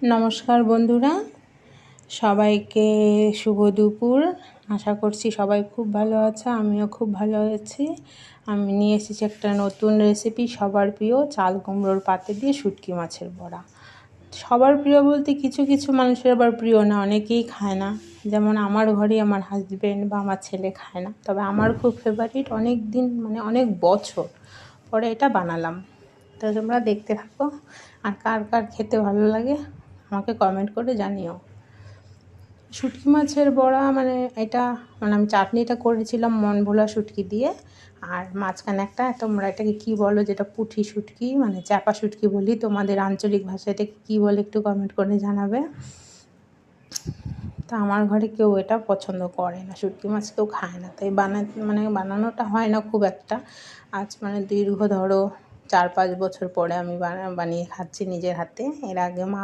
নমস্কার বন্ধুরা, সবাইকে শুভ দুপুর। আশা করছি সবাই খুব ভালো আছে, আমিও খুব ভালো আছি। আমি নিয়ে এসেছি একটা নতুন রেসিপি, সবার প্রিয় চাল কুমড়োর পাতে দিয়ে শুটকি মাছের বড়া। সবার প্রিয় বলতে কিছু কিছু মানুষের আবার প্রিয় না, অনেকেই খায় না। যেমন আমার ঘরে আমার হাজব্যান্ড বা আমার ছেলে খায় না, তবে আমার খুব ফেভারিট। অনেক দিন মানে অনেক বছর পরে এটা বানালাম। তো তোমরা দেখতে থাকো, আর কার কার খেতে ভালো লাগে আমাকে কমেন্ট করে জানিও। শুটকি মাছের বড়া মানে এটা আমি চাটনিটা করেছিলাম মন ভোলা শুটকি দিয়ে, আর মাঝখানে একটা তোমরা এটাকে কী বলো, যেটা পুঁটি শুটকি মানে চাপা শুটকি বলি, তোমাদের আঞ্চলিক ভাষায় এটাকে কী বলে একটু কমেন্ট করে জানাবে। তা আমার ঘরে কেউ এটা পছন্দ করে না, শুটকি মাছ কেউ খায় না, তাই বানানোটা হয় না খুব একটা। আজ দীর্ঘ ধরো 4-5 বছর পরে আমি বানিয়ে খাচ্ছি নিজের হাতে। এর আগে মা